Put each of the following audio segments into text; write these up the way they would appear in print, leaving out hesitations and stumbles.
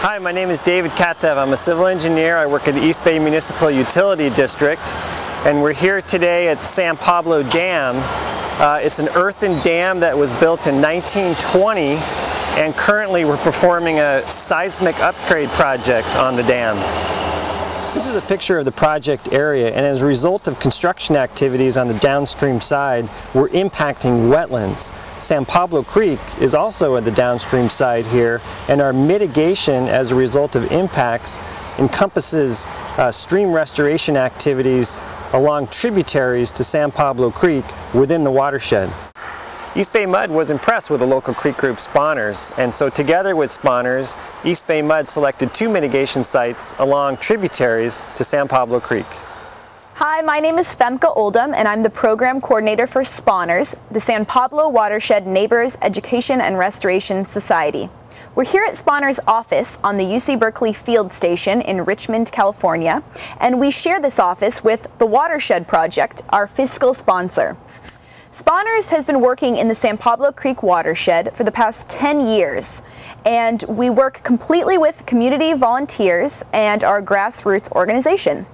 Hi, my name is David Katzev. I'm a civil engineer. I work at the East Bay Municipal Utility District, and we're here today at San Pablo Dam. It's an earthen dam that was built in 1920, and currently we're performing a seismic upgrade project on the dam. This is a picture of the project area, and as a result of construction activities on the downstream side, we're impacting wetlands. San Pablo Creek is also at the downstream side here, and our mitigation as a result of impacts encompasses stream restoration activities along tributaries to San Pablo Creek within the watershed. East Bay Mud was impressed with the local creek group spawners, and so together with spawners, East Bay Mud selected 2 mitigation sites along tributaries to San Pablo Creek. Hi, my name is Femke Oldham, and I'm the program coordinator for Spawners, the San Pablo Watershed Neighbors Education and Restoration Society. We're here at Spawners' office on the UC Berkeley Field Station in Richmond, California, and we share this office with the Watershed Project, our fiscal sponsor. Spawners has been working in the San Pablo Creek watershed for the past 10 years, and we work completely with community volunteers and our grassroots organization.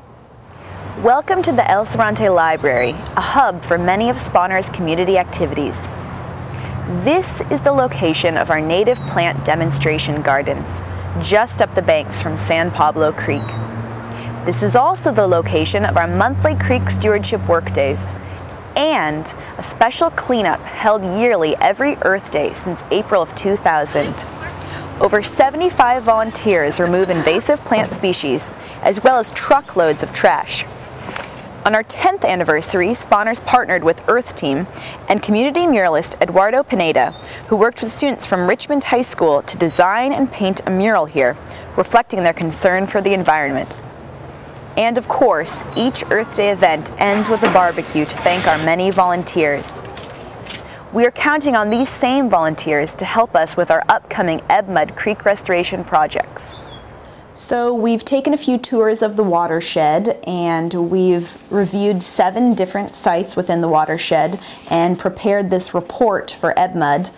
Welcome to the El Cerrante Library, a hub for many of Spawners' community activities. This is the location of our native plant demonstration gardens, just up the banks from San Pablo Creek. This is also the location of our monthly creek stewardship workdays, and a special cleanup held yearly every Earth Day since April of 2000. Over 75 volunteers remove invasive plant species, as well as truckloads of trash. On our 10th anniversary, Spawners partnered with Earth Team and community muralist Eduardo Pineda, who worked with students from Richmond High School to design and paint a mural here, reflecting their concern for the environment. And of course, each Earth Day event ends with a barbecue to thank our many volunteers. We are counting on these same volunteers to help us with our upcoming Mud Creek restoration projects. So we've taken a few tours of the watershed, and we've reviewed 7 different sites within the watershed and prepared this report for Mud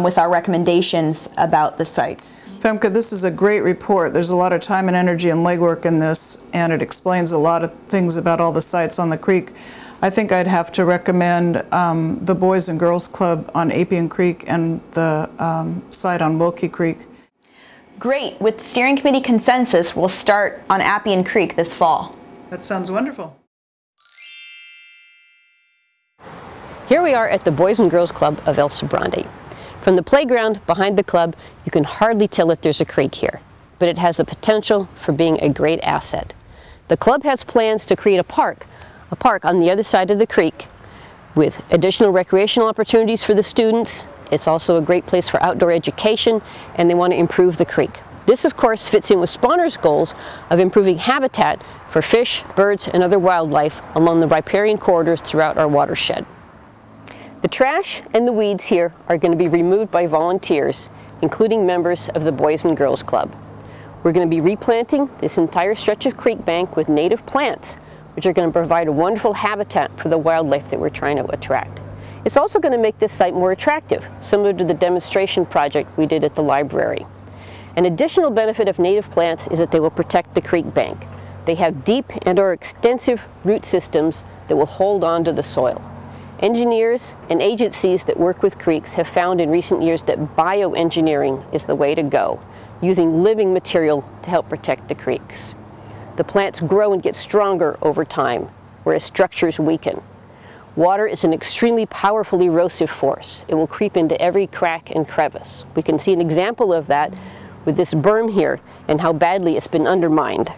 with our recommendations about the sites. Femke, this is a great report. There's a lot of time and energy and legwork in this, and it explains a lot of things about all the sites on the creek. I think I'd have to recommend the Boys and Girls Club on Appian Creek and the site on Wilkie Creek. Great. With the steering committee consensus, we'll start on Appian Creek this fall. That sounds wonderful. Here we are at the Boys and Girls Club of El Cerrante. From the playground behind the club, you can hardly tell that there's a creek here, but it has the potential for being a great asset. The club has plans to create a park on the other side of the creek with additional recreational opportunities for the students. It's also a great place for outdoor education, and they want to improve the creek. This, of course, fits in with Spawners' goals of improving habitat for fish, birds, and other wildlife along the riparian corridors throughout our watershed. The trash and the weeds here are going to be removed by volunteers, including members of the Boys and Girls Club. We're going to be replanting this entire stretch of creek bank with native plants, which are going to provide a wonderful habitat for the wildlife that we're trying to attract. It's also going to make this site more attractive, similar to the demonstration project we did at the library. An additional benefit of native plants is that they will protect the creek bank. They have deep and/or extensive root systems that will hold on to the soil. Engineers and agencies that work with creeks have found in recent years that bioengineering is the way to go, using living material to help protect the creeks. The plants grow and get stronger over time, whereas structures weaken. Water is an extremely powerful erosive force. It will creep into every crack and crevice. We can see an example of that with this berm here and how badly it's been undermined.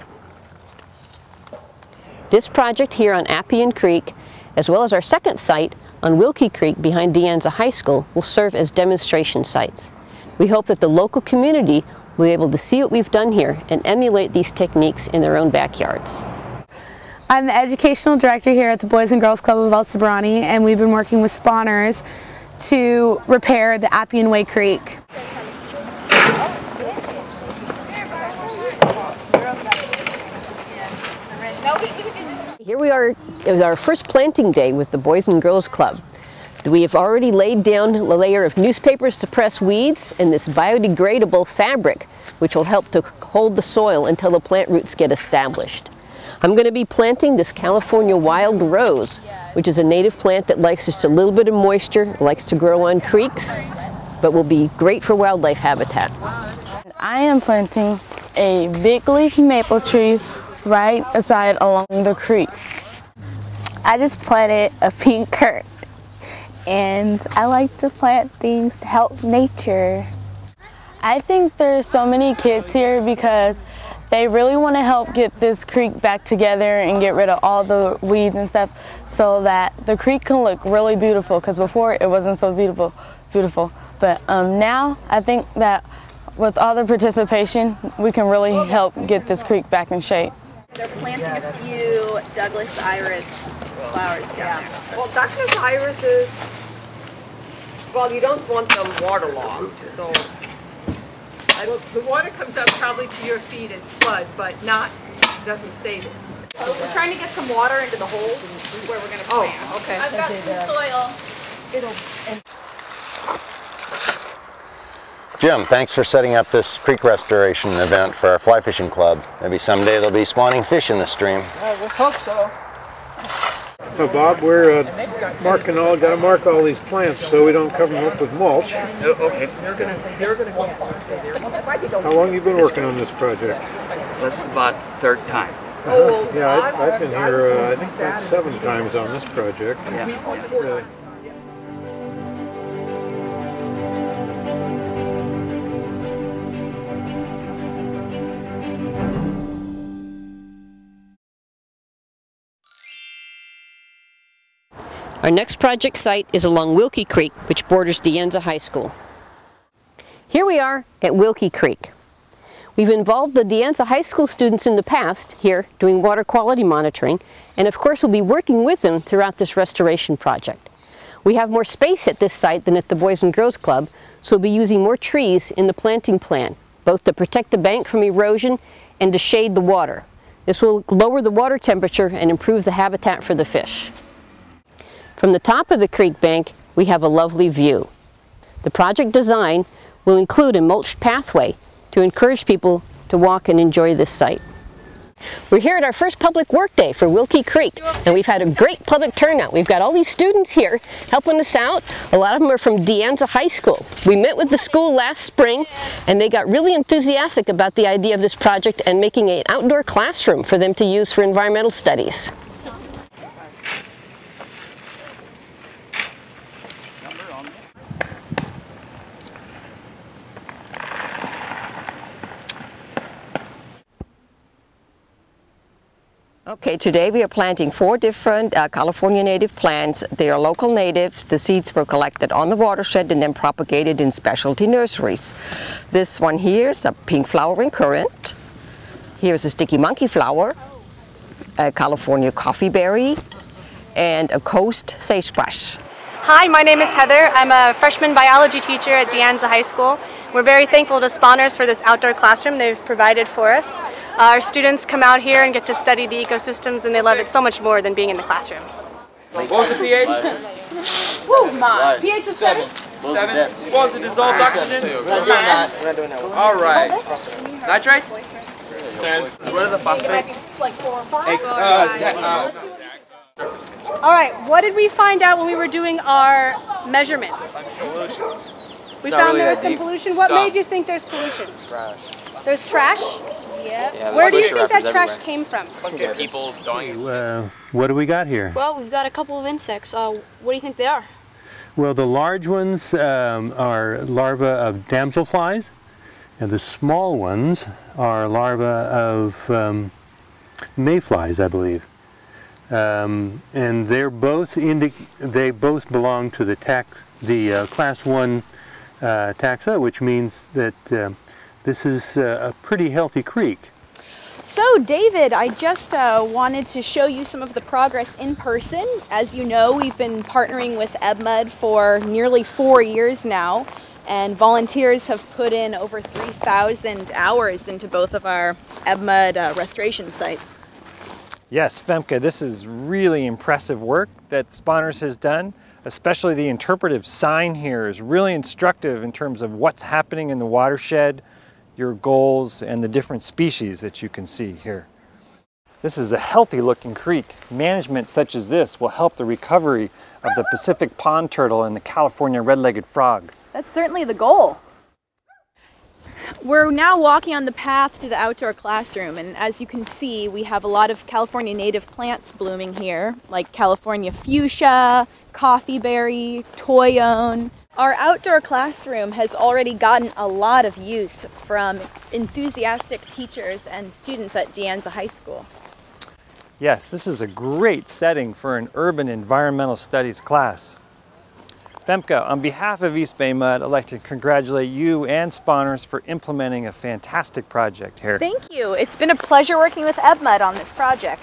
This project here on Appian Creek, as well as our second site on Wilkie Creek behind De Anza High School, will serve as demonstration sites. We hope that the local community will be able to see what we've done here and emulate these techniques in their own backyards. I'm the educational director here at the Boys and Girls Club of El Cerrante, and we've been working with Spawners to repair the Appian Way Creek. Here we are at our first planting day with the Boys and Girls Club. We have already laid down a layer of newspaper to suppress weeds and this biodegradable fabric, which will help to hold the soil until the plant roots get established. I'm going to be planting this California wild rose, which is a native plant that likes just a little bit of moisture, likes to grow on creeks, but will be great for wildlife habitat. I am planting a big leaf maple tree right aside along the creek. I just planted a pink currant, and I like to plant things to help nature. I think there's so many kids here because they really want to help get this creek back together and get rid of all the weeds and stuff so that the creek can look really beautiful, because before it wasn't so beautiful. But now I think that with all the participation, we can really help get this creek back in shape. They're planting a few Douglas iris flowers down there. Well, Douglas irises, well, you don't want them waterlogged, so the water comes up probably to your feet and flood, but doesn't stay there. So we're trying to get some water into the holes where we're going to plant. Oh, okay. I've got some soil. Jim, thanks for setting up this creek restoration event for our fly fishing club. Maybe someday they'll be spawning fish in the stream. Let's hope so. Well, Bob, we're got to mark all these plants so we don't cover them up with mulch. Okay. How long have you been working on this project? This is about third time. Yeah, I've been here, I think that's 7 times on this project. Yeah. Really. Our next project site is along Wilkie Creek, which borders De Anza High School. Here we are at Wilkie Creek. We've involved the De Anza High School students in the past here doing water quality monitoring, and of course we'll be working with them throughout this restoration project. We have more space at this site than at the Boys and Girls Club, so we'll be using more trees in the planting plan, both to protect the bank from erosion and to shade the water. This will lower the water temperature and improve the habitat for the fish. From the top of the creek bank, we have a lovely view. The project design will include a mulched pathway to encourage people to walk and enjoy this site. We're here at our first public work day for Wilkie Creek, and we've had a great public turnout. We've got all these students here helping us out. A lot of them are from De Anza High School. We met with the school last spring, and they got really enthusiastic about the idea of this project and making an outdoor classroom for them to use for environmental studies. Okay, today we are planting 4 different California native plants. They are local natives. The seeds were collected on the watershed and then propagated in specialty nurseries. This one here is a pink flowering currant. Here's a sticky monkey flower, a California coffee berry, and a coast sagebrush. Hi, my name is Heather. I'm a freshman biology teacher at De Anza High School. We're very thankful to Spawners for this outdoor classroom they've provided for us. Our students come out here and get to study the ecosystems, and they love it so much more than being in the classroom. What was the pH? Woo, my pH is 7. 7. What was the dissolved oxygen? All right. Nitrates? 10. What are the phosphates? Like 4 or 5. All right, what did we find out when we were doing our measurements? Pollution. We found there was some pollution. What made you think there's pollution? Trash. There's trash? Yep. Yeah, where do you think that trash came from? People dying. What do we got here? Well, we've got a couple of insects. What do you think they are? Well, the large ones are larvae of damselflies, and the small ones are larvae of mayflies, I believe. And they both belong to the class 1 taxa, which means that this is a pretty healthy creek. So David, I just wanted to show you some of the progress in person. As you know, we've been partnering with EBMUD for nearly 4 years now, and volunteers have put in over 3,000 hours into both of our EBMUD restoration sites. Yes, Femke, this is really impressive work that Spawners has done. Especially the interpretive sign here is really instructive in terms of what's happening in the watershed, your goals, and the different species that you can see here. This is a healthy looking creek. Management such as this will help the recovery of the Pacific pond turtle and the California red-legged frog. That's certainly the goal. We're now walking on the path to the outdoor classroom, and as you can see, we have a lot of California native plants blooming here, like California fuchsia, coffeeberry, toyon. Our outdoor classroom has already gotten a lot of use from enthusiastic teachers and students at De Anza High School. Yes, this is a great setting for an urban environmental studies class. Femke, on behalf of East Bay Mud, I'd like to congratulate you and Spawners for implementing a fantastic project here. Thank you. It's been a pleasure working with EBMUD on this project.